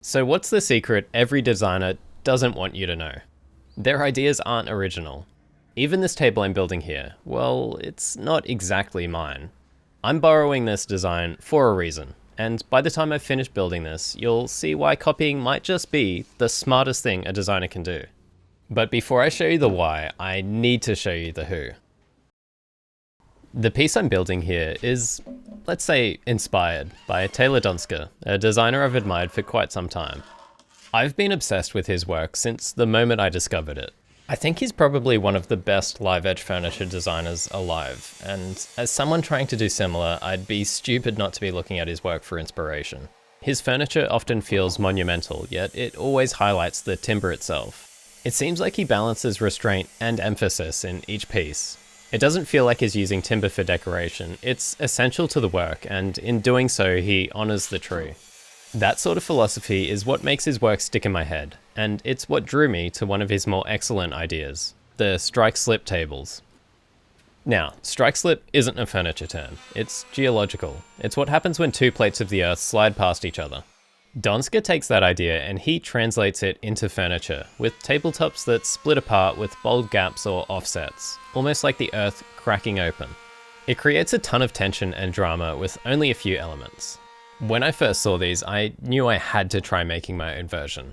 So what's the secret every designer doesn't want you to know? Their ideas aren't original. Even this table I'm building here, well, it's not exactly mine. I'm borrowing this design for a reason, and by the time I've finished building this, you'll see why copying might just be the smartest thing a designer can do. But before I show you the why, I need to show you the who. The piece I'm building here is, let's say, inspired by Taylor Donsker, a designer I've admired for quite some time. I've been obsessed with his work since the moment I discovered it. I think he's probably one of the best live edge furniture designers alive, and as someone trying to do similar, I'd be stupid not to be looking at his work for inspiration. His furniture often feels monumental, yet it always highlights the timber itself. It seems like he balances restraint and emphasis in each piece. It doesn't feel like he's using timber for decoration, it's essential to the work, and in doing so, he honors the tree. That sort of philosophy is what makes his work stick in my head, and it's what drew me to one of his more excellent ideas, the strike-slip tables. Now, strike-slip isn't a furniture term, it's geological. It's what happens when two plates of the earth slide past each other. Donsker takes that idea and he translates it into furniture, with tabletops that split apart with bold gaps or offsets, almost like the earth cracking open. It creates a ton of tension and drama with only a few elements. When I first saw these, I knew I had to try making my own version.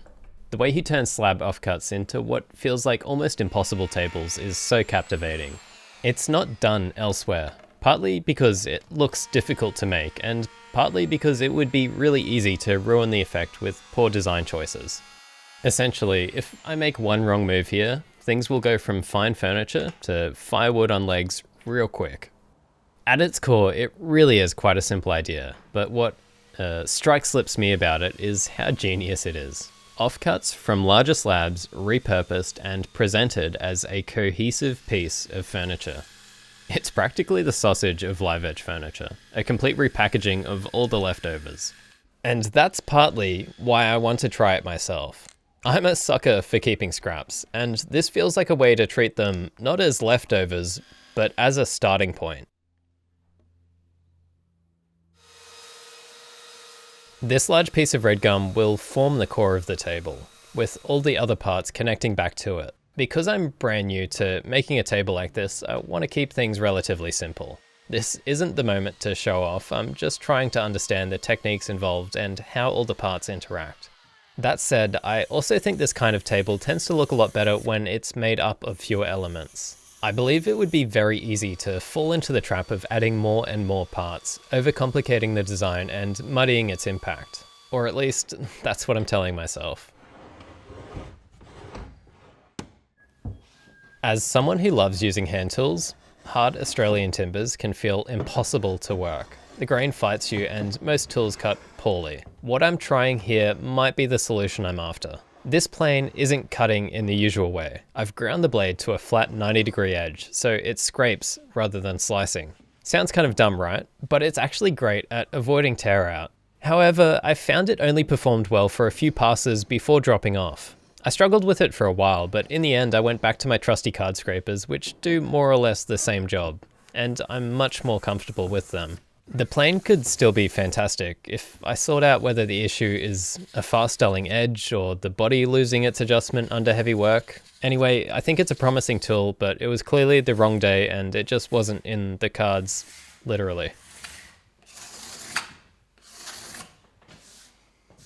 The way he turns slab offcuts into what feels like almost impossible tables is so captivating. It's not done elsewhere, partly because it looks difficult to make, and partly because it would be really easy to ruin the effect with poor design choices. Essentially, if I make one wrong move here, things will go from fine furniture to firewood on legs real quick. At its core, it really is quite a simple idea, but what strike-slips me about it is how genius it is. Offcuts from larger slabs repurposed and presented as a cohesive piece of furniture. It's practically the sausage of live edge furniture, a complete repackaging of all the leftovers. And that's partly why I want to try it myself. I'm a sucker for keeping scraps, and this feels like a way to treat them not as leftovers, but as a starting point. This large piece of red gum will form the core of the table, with all the other parts connecting back to it. Because I'm brand new to making a table like this, I want to keep things relatively simple. This isn't the moment to show off, I'm just trying to understand the techniques involved and how all the parts interact. That said, I also think this kind of table tends to look a lot better when it's made up of fewer elements. I believe it would be very easy to fall into the trap of adding more and more parts, overcomplicating the design and muddying its impact. Or at least, that's what I'm telling myself. As someone who loves using hand tools, hard Australian timbers can feel impossible to work. The grain fights you and most tools cut poorly. What I'm trying here might be the solution I'm after. This plane isn't cutting in the usual way. I've ground the blade to a flat 90-degree edge, so it scrapes rather than slicing. Sounds kind of dumb, right? But it's actually great at avoiding tear out. However, I found it only performed well for a few passes before dropping off. I struggled with it for a while, but in the end I went back to my trusty card scrapers, which do more or less the same job, and I'm much more comfortable with them. The plane could still be fantastic if I sort out whether the issue is a fast dulling edge or the body losing its adjustment under heavy work. Anyway, I think it's a promising tool, but it was clearly the wrong day and it just wasn't in the cards, literally.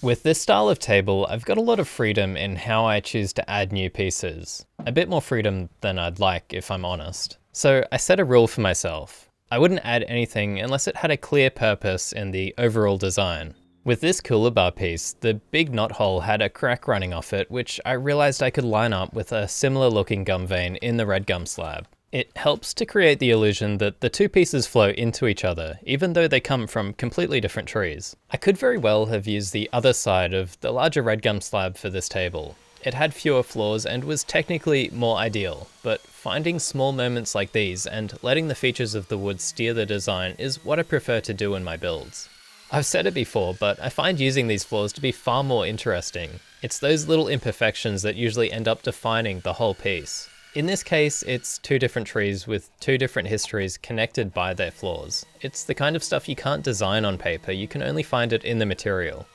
With this style of table, I've got a lot of freedom in how I choose to add new pieces. A bit more freedom than I'd like, if I'm honest. So I set a rule for myself. I wouldn't add anything unless it had a clear purpose in the overall design. With this cooler bar piece, the big knot hole had a crack running off it, which I realized I could line up with a similar looking gum vein in the red gum slab. It helps to create the illusion that the two pieces flow into each other, even though they come from completely different trees. I could very well have used the other side of the larger red gum slab for this table. It had fewer flaws and was technically more ideal, but finding small moments like these and letting the features of the wood steer the design is what I prefer to do in my builds. I've said it before, but I find using these flaws to be far more interesting. It's those little imperfections that usually end up defining the whole piece. In this case, it's two different trees with two different histories connected by their flaws. It's the kind of stuff you can't design on paper, you can only find it in the material.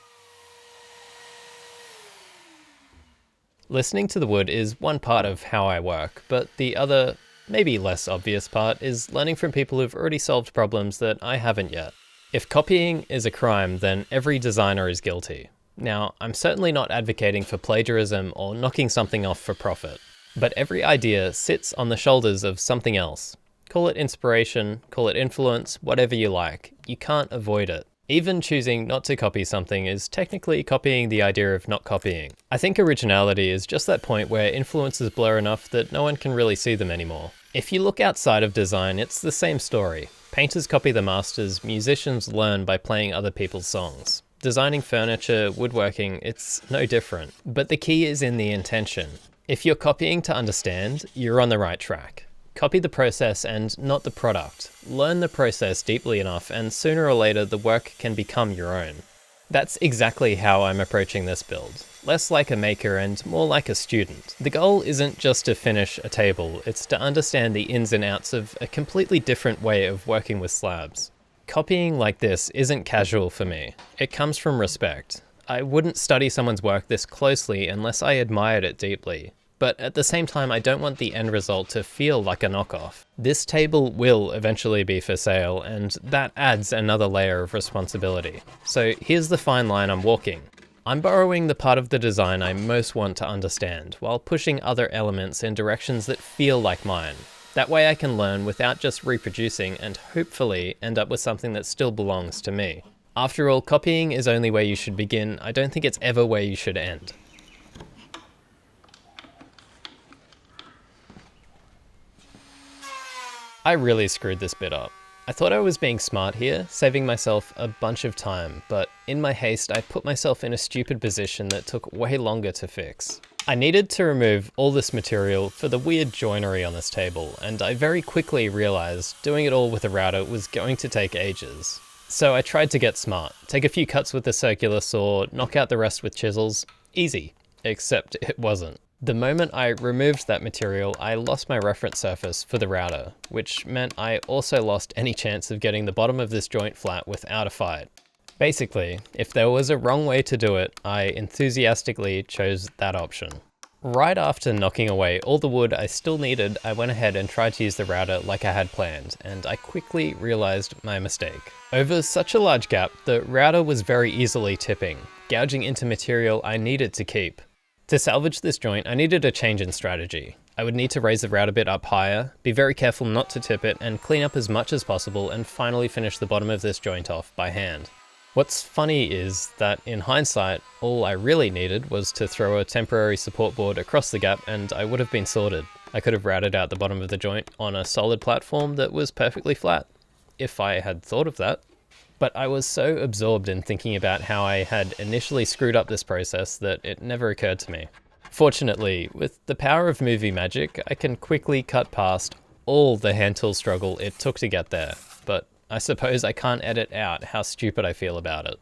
Listening to the wood is one part of how I work, but the other, maybe less obvious part, is learning from people who've already solved problems that I haven't yet. If copying is a crime, then every designer is guilty. Now, I'm certainly not advocating for plagiarism or knocking something off for profit, but every idea sits on the shoulders of something else. Call it inspiration, call it influence, whatever you like. You can't avoid it. Even choosing not to copy something is technically copying the idea of not copying. I think originality is just that point where influences blur enough that no one can really see them anymore. If you look outside of design, it's the same story. Painters copy the masters, musicians learn by playing other people's songs. Designing furniture, woodworking, it's no different. But the key is in the intention. If you're copying to understand, you're on the right track. Copy the process and not the product. Learn the process deeply enough and sooner or later the work can become your own. That's exactly how I'm approaching this build. Less like a maker and more like a student. The goal isn't just to finish a table, it's to understand the ins and outs of a completely different way of working with slabs. Copying like this isn't casual for me. It comes from respect. I wouldn't study someone's work this closely unless I admired it deeply. But at the same time, I don't want the end result to feel like a knockoff. This table will eventually be for sale, and that adds another layer of responsibility. So here's the fine line I'm walking. I'm borrowing the part of the design I most want to understand, while pushing other elements in directions that feel like mine. That way I can learn without just reproducing and hopefully end up with something that still belongs to me. After all, copying is only where you should begin. I don't think it's ever where you should end. I really screwed this bit up. I thought I was being smart here, saving myself a bunch of time, but in my haste I put myself in a stupid position that took way longer to fix. I needed to remove all this material for the weird joinery on this table, and I very quickly realized doing it all with a router was going to take ages. So I tried to get smart, take a few cuts with the circular saw, knock out the rest with chisels. Easy. Except it wasn't. The moment I removed that material, I lost my reference surface for the router, which meant I also lost any chance of getting the bottom of this joint flat without a fight. Basically, if there was a wrong way to do it, I enthusiastically chose that option. Right after knocking away all the wood I still needed, I went ahead and tried to use the router like I had planned, and I quickly realized my mistake. Over such a large gap, the router was very easily tipping, gouging into material I needed to keep. To salvage this joint, I needed a change in strategy. I would need to raise the router bit up higher, be very careful not to tip it, and clean up as much as possible and finally finish the bottom of this joint off by hand. What's funny is that in hindsight, all I really needed was to throw a temporary support board across the gap and I would have been sorted. I could have routed out the bottom of the joint on a solid platform that was perfectly flat, if I had thought of that. But I was so absorbed in thinking about how I had initially screwed up this process that it never occurred to me. Fortunately, with the power of movie magic, I can quickly cut past all the hand tool struggle it took to get there, but I suppose I can't edit out how stupid I feel about it.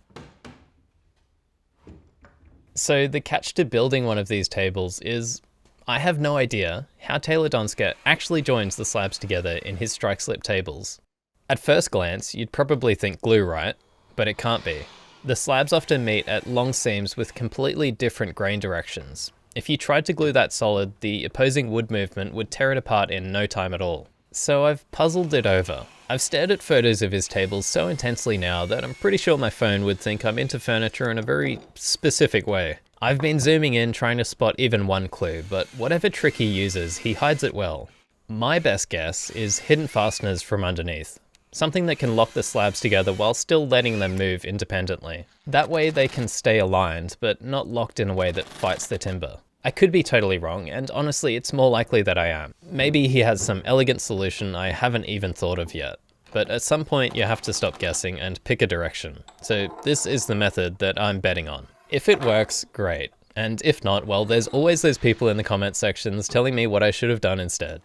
So the catch to building one of these tables is, I have no idea how Taylor Donsker actually joins the slabs together in his strike slip tables. At first glance, you'd probably think glue, right? But it can't be. The slabs often meet at long seams with completely different grain directions. If you tried to glue that solid, the opposing wood movement would tear it apart in no time at all. So I've puzzled it over. I've stared at photos of his tables so intensely now that I'm pretty sure my phone would think I'm into furniture in a very specific way. I've been zooming in trying to spot even one clue, but whatever trick he uses, he hides it well. My best guess is hidden fasteners from underneath. Something that can lock the slabs together while still letting them move independently. That way they can stay aligned, but not locked in a way that fights the timber. I could be totally wrong, and honestly it's more likely that I am. Maybe he has some elegant solution I haven't even thought of yet. But at some point you have to stop guessing and pick a direction. So this is the method that I'm betting on. If it works, great. And if not, well, there's always those people in the comment sections telling me what I should have done instead.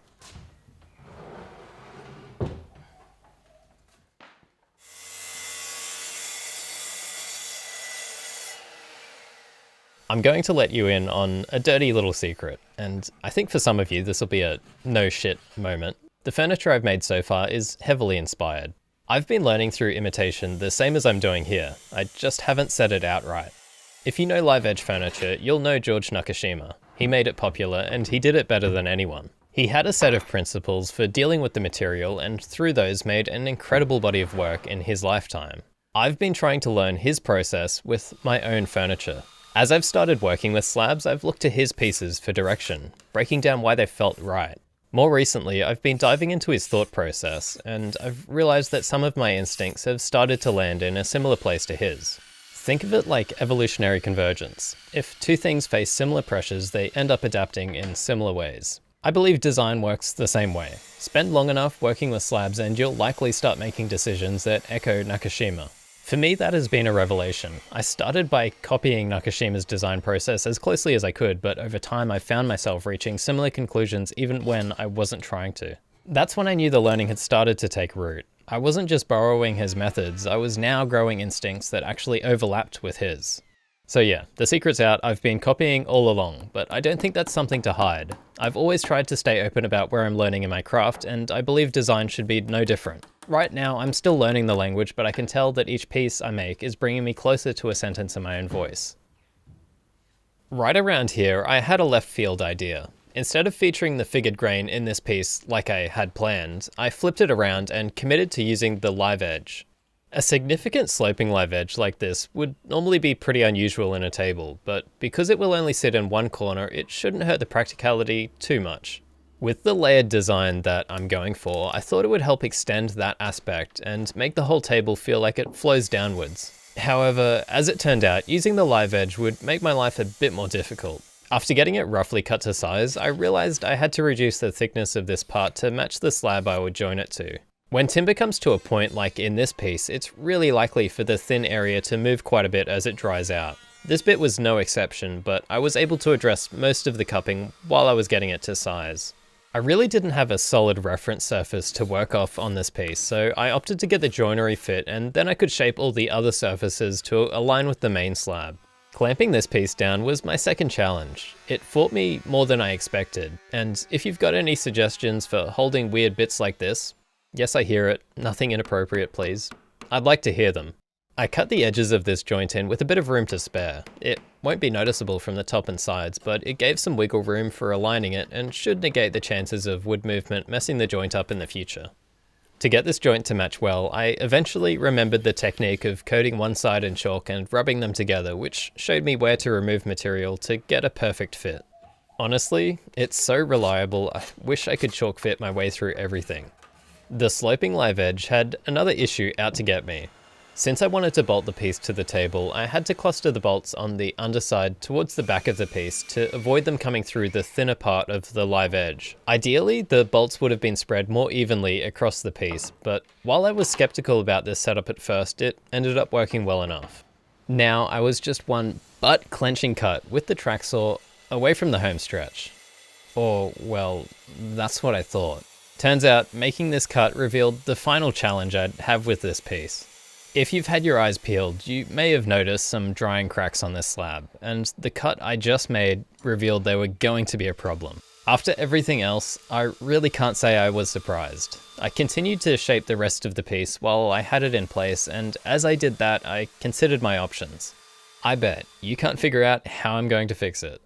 I'm going to let you in on a dirty little secret, and I think for some of you this will be a no shit moment. The furniture I've made so far is heavily inspired. I've been learning through imitation the same as I'm doing here, I just haven't said it outright. If you know live edge furniture, you'll know George Nakashima. He made it popular, and he did it better than anyone. He had a set of principles for dealing with the material, and through those made an incredible body of work in his lifetime. I've been trying to learn his process with my own furniture. As I've started working with slabs, I've looked to his pieces for direction, breaking down why they felt right. More recently, I've been diving into his thought process, and I've realized that some of my instincts have started to land in a similar place to his. Think of it like evolutionary convergence. If two things face similar pressures, they end up adapting in similar ways. I believe design works the same way. Spend long enough working with slabs and you'll likely start making decisions that echo Nakashima. For me, that has been a revelation. I started by copying Nakashima's design process as closely as I could, but over time I found myself reaching similar conclusions even when I wasn't trying to. That's when I knew the learning had started to take root. I wasn't just borrowing his methods, I was now growing instincts that actually overlapped with his. So yeah, the secret's out. I've been copying all along, but I don't think that's something to hide. I've always tried to stay open about where I'm learning in my craft, and I believe design should be no different. Right now, I'm still learning the language, but I can tell that each piece I make is bringing me closer to a sentence in my own voice. Right around here, I had a left field idea. Instead of featuring the figured grain in this piece like I had planned, I flipped it around and committed to using the live edge. A significant sloping live edge like this would normally be pretty unusual in a table, but because it will only sit in one corner, it shouldn't hurt the practicality too much. With the layered design that I'm going for, I thought it would help extend that aspect and make the whole table feel like it flows downwards. However, as it turned out, using the live edge would make my life a bit more difficult. After getting it roughly cut to size, I realized I had to reduce the thickness of this part to match the slab I would join it to. When timber comes to a point like in this piece, it's really likely for the thin area to move quite a bit as it dries out. This bit was no exception, but I was able to address most of the cupping while I was getting it to size. I really didn't have a solid reference surface to work off on this piece, so I opted to get the joinery fit, and then I could shape all the other surfaces to align with the main slab. Clamping this piece down was my second challenge. It fought me more than I expected, and if you've got any suggestions for holding weird bits like this, yes, I hear it, nothing inappropriate please, I'd like to hear them. I cut the edges of this joint in with a bit of room to spare. It won't be noticeable from the top and sides, but it gave some wiggle room for aligning it and should negate the chances of wood movement messing the joint up in the future. To get this joint to match well, I eventually remembered the technique of coating one side in chalk and rubbing them together, which showed me where to remove material to get a perfect fit. Honestly, it's so reliable, I wish I could chalk fit my way through everything. The sloping live edge had another issue out to get me. Since I wanted to bolt the piece to the table, I had to cluster the bolts on the underside towards the back of the piece to avoid them coming through the thinner part of the live edge. Ideally, the bolts would have been spread more evenly across the piece, but while I was skeptical about this setup at first, it ended up working well enough. Now I was just one butt-clenching cut with the track saw away from the home stretch. Or, well, that's what I thought. Turns out, making this cut revealed the final challenge I'd have with this piece. If you've had your eyes peeled, you may have noticed some drying cracks on this slab, and the cut I just made revealed they were going to be a problem. After everything else, I really can't say I was surprised. I continued to shape the rest of the piece while I had it in place, and as I did that, I considered my options. I bet you can't figure out how I'm going to fix it.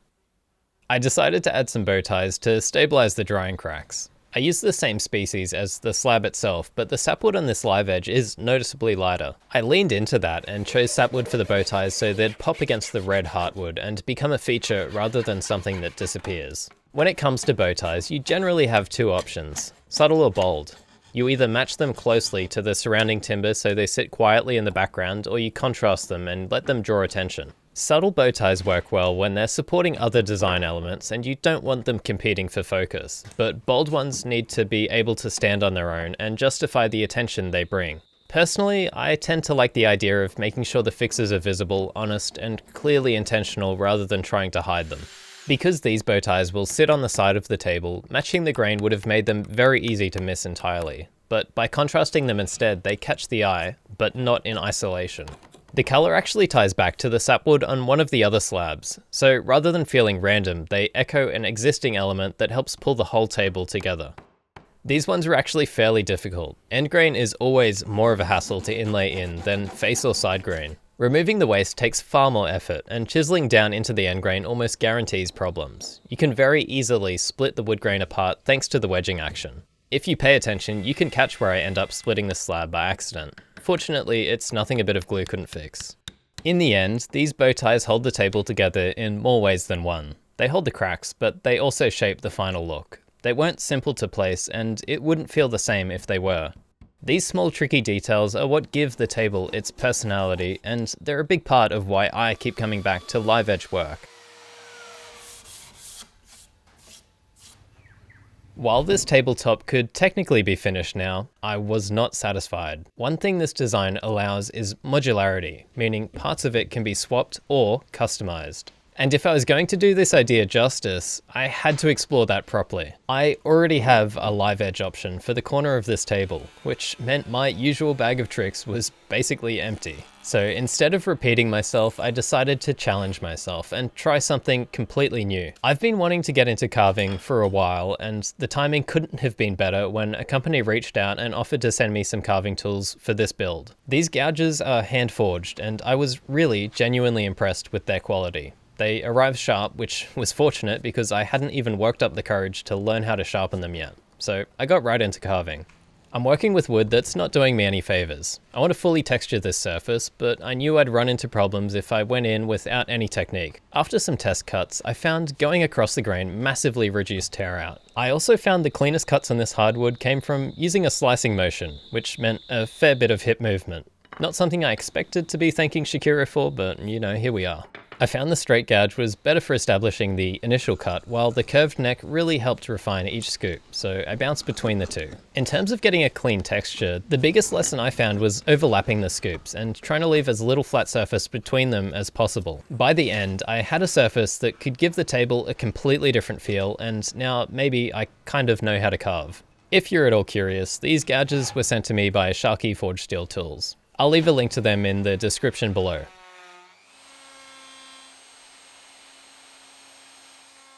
I decided to add some bow ties to stabilize the drying cracks. I used the same species as the slab itself, but the sapwood on this live edge is noticeably lighter. I leaned into that and chose sapwood for the bow ties so they'd pop against the red heartwood and become a feature rather than something that disappears. When it comes to bow ties, you generally have two options, subtle or bold. You either match them closely to the surrounding timber so they sit quietly in the background, or you contrast them and let them draw attention. Subtle bow ties work well when they're supporting other design elements and you don't want them competing for focus, but bold ones need to be able to stand on their own and justify the attention they bring. Personally, I tend to like the idea of making sure the fixes are visible, honest, and clearly intentional rather than trying to hide them. Because these bow ties will sit on the side of the table, matching the grain would have made them very easy to miss entirely, but by contrasting them instead, they catch the eye, but not in isolation. The colour actually ties back to the sapwood on one of the other slabs, so rather than feeling random, they echo an existing element that helps pull the whole table together. These ones are actually fairly difficult. End grain is always more of a hassle to inlay in than face or side grain. Removing the waste takes far more effort, and chiseling down into the end grain almost guarantees problems. You can very easily split the wood grain apart thanks to the wedging action. If you pay attention, you can catch where I end up splitting the slab by accident. Fortunately, it's nothing a bit of glue couldn't fix. In the end, these bow ties hold the table together in more ways than one. They hold the cracks, but they also shape the final look. They weren't simple to place, and it wouldn't feel the same if they were. These small tricky details are what give the table its personality, and they're a big part of why I keep coming back to live edge work. While this tabletop could technically be finished now, I was not satisfied. One thing this design allows is modularity, meaning parts of it can be swapped or customized. And if I was going to do this idea justice, I had to explore that properly. I already have a live edge option for the corner of this table, which meant my usual bag of tricks was basically empty. So instead of repeating myself, I decided to challenge myself and try something completely new. I've been wanting to get into carving for a while, and the timing couldn't have been better when a company reached out and offered to send me some carving tools for this build. These gouges are hand forged, and I was really genuinely impressed with their quality. They arrived sharp, which was fortunate because I hadn't even worked up the courage to learn how to sharpen them yet. So I got right into carving. I'm working with wood that's not doing me any favors. I want to fully texture this surface, but I knew I'd run into problems if I went in without any technique. After some test cuts, I found going across the grain massively reduced tear out. I also found the cleanest cuts on this hardwood came from using a slicing motion, which meant a fair bit of hip movement. Not something I expected to be thanking Shakira for, but you know, here we are. I found the straight gouge was better for establishing the initial cut, while the curved neck really helped refine each scoop, so I bounced between the two. In terms of getting a clean texture, the biggest lesson I found was overlapping the scoops and trying to leave as little flat surface between them as possible. By the end, I had a surface that could give the table a completely different feel, and now maybe I kind of know how to carve. If you're at all curious, these gouges were sent to me by Sharky Forged Steel Tools. I'll leave a link to them in the description below.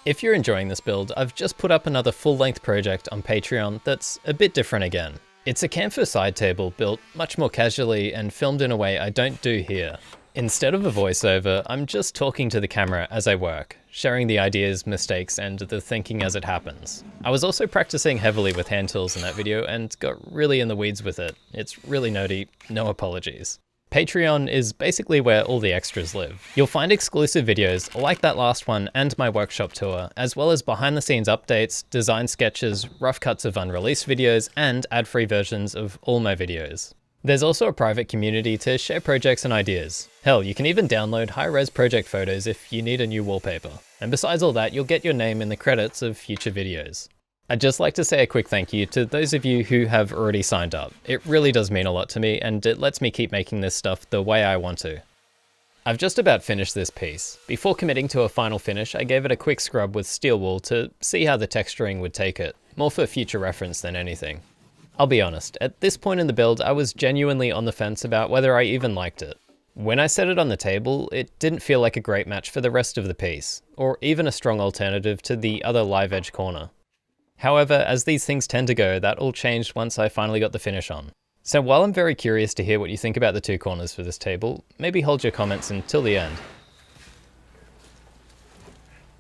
If you're enjoying this build, I've just put up another full-length project on Patreon that's a bit different again. It's a camphor side table built much more casually and filmed in a way I don't do here. Instead of a voiceover, I'm just talking to the camera as I work, sharing the ideas, mistakes, and the thinking as it happens. I was also practicing heavily with hand tools in that video and got really in the weeds with it. It's really nerdy, no apologies. Patreon is basically where all the extras live. You'll find exclusive videos like that last one and my workshop tour, as well as behind the scenes updates, design sketches, rough cuts of unreleased videos, and ad-free versions of all my videos. There's also a private community to share projects and ideas. Hell, you can even download high-res project photos if you need a new wallpaper. And besides all that, you'll get your name in the credits of future videos. I'd just like to say a quick thank you to those of you who have already signed up. It really does mean a lot to me, and it lets me keep making this stuff the way I want to. I've just about finished this piece. Before committing to a final finish, I gave it a quick scrub with steel wool to see how the texturing would take it, more for future reference than anything. I'll be honest, at this point in the build, I was genuinely on the fence about whether I even liked it. When I set it on the table, it didn't feel like a great match for the rest of the piece, or even a strong alternative to the other live edge corner. However, as these things tend to go, that all changed once I finally got the finish on. So while I'm very curious to hear what you think about the two corners for this table, maybe hold your comments until the end.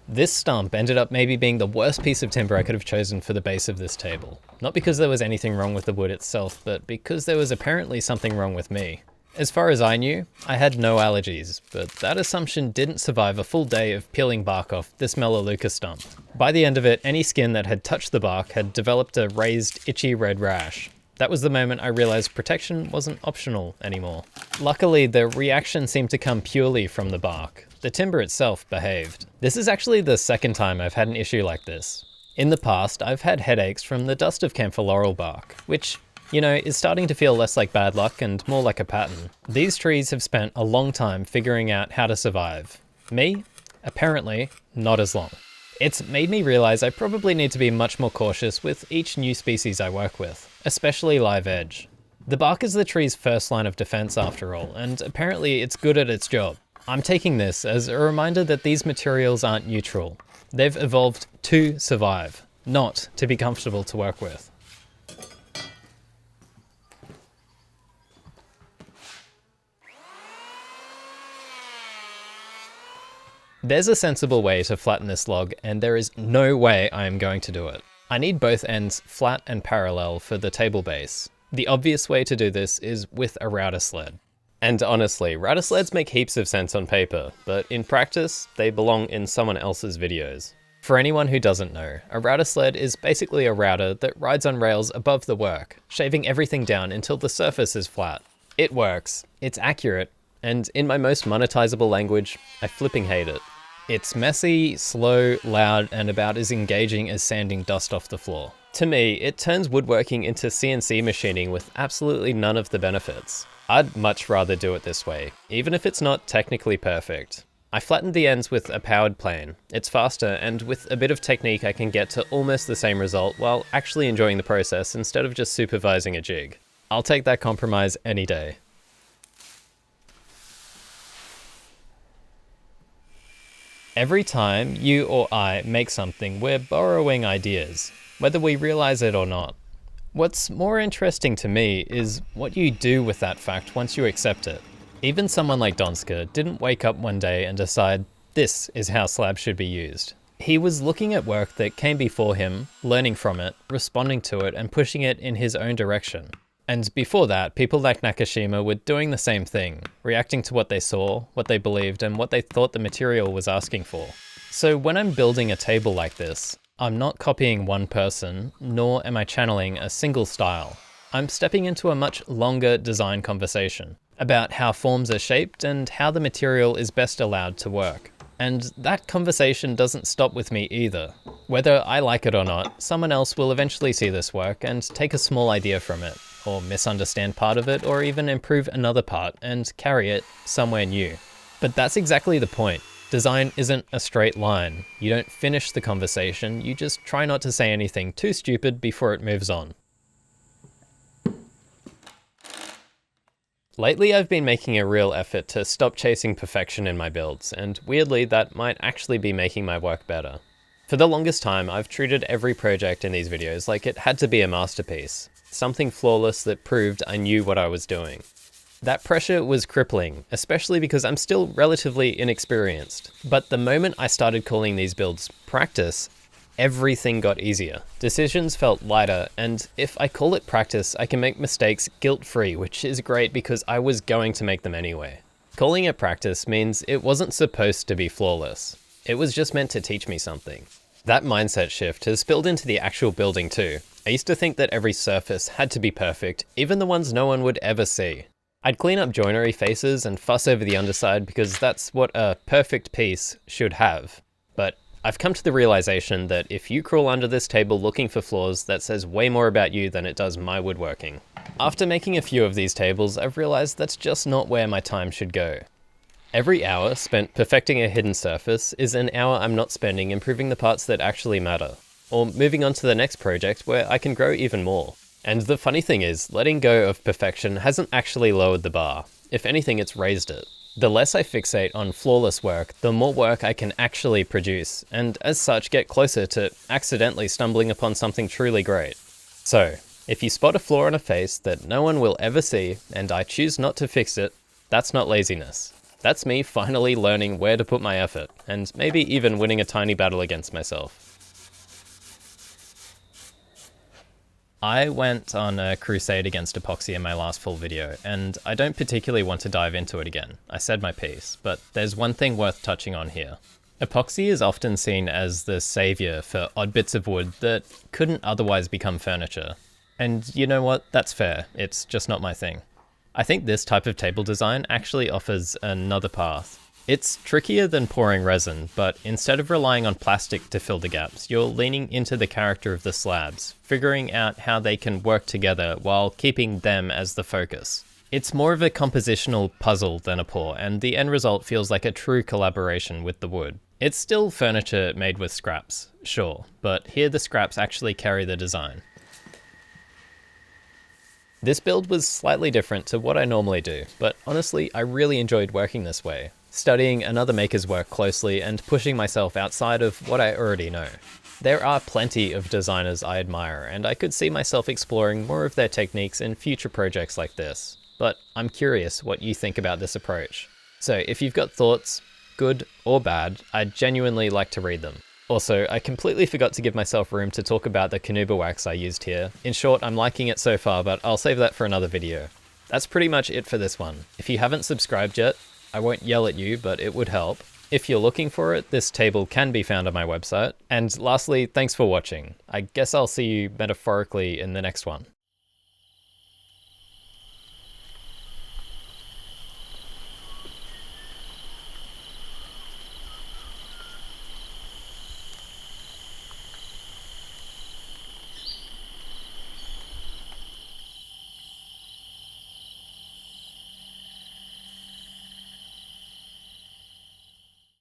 This stump ended up maybe being the worst piece of timber I could have chosen for the base of this table. Not because there was anything wrong with the wood itself, but because there was apparently something wrong with me. As far as I knew, I had no allergies, but that assumption didn't survive a full day of peeling bark off this Melaleuca stump. By the end of it, any skin that had touched the bark had developed a raised, itchy red rash. That was the moment I realized protection wasn't optional anymore. Luckily, the reaction seemed to come purely from the bark. The timber itself behaved. This is actually the second time I've had an issue like this. In the past, I've had headaches from the dust of camphor laurel bark, which, you know, is starting to feel less like bad luck and more like a pattern. These trees have spent a long time figuring out how to survive. Me? Apparently, not as long. It's made me realize I probably need to be much more cautious with each new species I work with, especially live edge. The bark is the tree's first line of defense after all, and apparently it's good at its job. I'm taking this as a reminder that these materials aren't neutral. They've evolved to survive, not to be comfortable to work with. There's a sensible way to flatten this log, and there is no way I am going to do it. I need both ends flat and parallel for the table base. The obvious way to do this is with a router sled. And honestly, router sleds make heaps of sense on paper, but in practice, they belong in someone else's videos. For anyone who doesn't know, a router sled is basically a router that rides on rails above the work, shaving everything down until the surface is flat. It works, it's accurate, and in my most monetizable language, I flipping hate it. It's messy, slow, loud, and about as engaging as sanding dust off the floor. To me, it turns woodworking into CNC machining with absolutely none of the benefits. I'd much rather do it this way, even if it's not technically perfect. I flattened the ends with a powered plane. It's faster, and with a bit of technique I can get to almost the same result while actually enjoying the process instead of just supervising a jig. I'll take that compromise any day. Every time you or I make something, we're borrowing ideas, whether we realize it or not. What's more interesting to me is what you do with that fact once you accept it. Even someone like Donsker didn't wake up one day and decide, this is how slabs should be used. He was looking at work that came before him, learning from it, responding to it, and pushing it in his own direction. And before that, people like Nakashima were doing the same thing, reacting to what they saw, what they believed, and what they thought the material was asking for. So when I'm building a table like this, I'm not copying one person, nor am I channeling a single style. I'm stepping into a much longer design conversation about how forms are shaped and how the material is best allowed to work. And that conversation doesn't stop with me either. Whether I like it or not, someone else will eventually see this work and take a small idea from it, or misunderstand part of it, or even improve another part and carry it somewhere new. But that's exactly the point. Design isn't a straight line. You don't finish the conversation, you just try not to say anything too stupid before it moves on. Lately, I've been making a real effort to stop chasing perfection in my builds, and weirdly, that might actually be making my work better. For the longest time, I've treated every project in these videos like it had to be a masterpiece, something flawless that proved I knew what I was doing. That pressure was crippling, especially because I'm still relatively inexperienced. But the moment I started calling these builds practice, everything got easier. Decisions felt lighter, and if I call it practice, I can make mistakes guilt-free, which is great because I was going to make them anyway. Calling it practice means it wasn't supposed to be flawless. It was just meant to teach me something. That mindset shift has spilled into the actual building too. I used to think that every surface had to be perfect, even the ones no one would ever see. I'd clean up joinery faces and fuss over the underside because that's what a perfect piece should have. But I've come to the realization that if you crawl under this table looking for flaws, that says way more about you than it does my woodworking. After making a few of these tables, I've realized that's just not where my time should go. Every hour spent perfecting a hidden surface is an hour I'm not spending improving the parts that actually matter, or moving on to the next project where I can grow even more. And the funny thing is, letting go of perfection hasn't actually lowered the bar. If anything, it's raised it. The less I fixate on flawless work, the more work I can actually produce, and as such get closer to accidentally stumbling upon something truly great. So, if you spot a flaw in a face that no one will ever see, and I choose not to fix it, that's not laziness. That's me finally learning where to put my effort, and maybe even winning a tiny battle against myself. I went on a crusade against epoxy in my last full video, and I don't particularly want to dive into it again. I said my piece, but there's one thing worth touching on here. Epoxy is often seen as the savior for odd bits of wood that couldn't otherwise become furniture. And you know what? That's fair. It's just not my thing. I think this type of table design actually offers another path. It's trickier than pouring resin, but instead of relying on plastic to fill the gaps, you're leaning into the character of the slabs, figuring out how they can work together while keeping them as the focus. It's more of a compositional puzzle than a pour, and the end result feels like a true collaboration with the wood. It's still furniture made with scraps, sure, but here the scraps actually carry the design. This build was slightly different to what I normally do, but honestly, I really enjoyed working this way, studying another maker's work closely and pushing myself outside of what I already know. There are plenty of designers I admire, and I could see myself exploring more of their techniques in future projects like this. But I'm curious what you think about this approach. So if you've got thoughts, good or bad, I genuinely like to read them. Also, I completely forgot to give myself room to talk about the Canuba wax I used here. In short, I'm liking it so far, but I'll save that for another video. That's pretty much it for this one. If you haven't subscribed yet, I won't yell at you, but it would help. If you're looking for it, this table can be found on my website. And lastly, thanks for watching. I guess I'll see you metaphorically in the next one.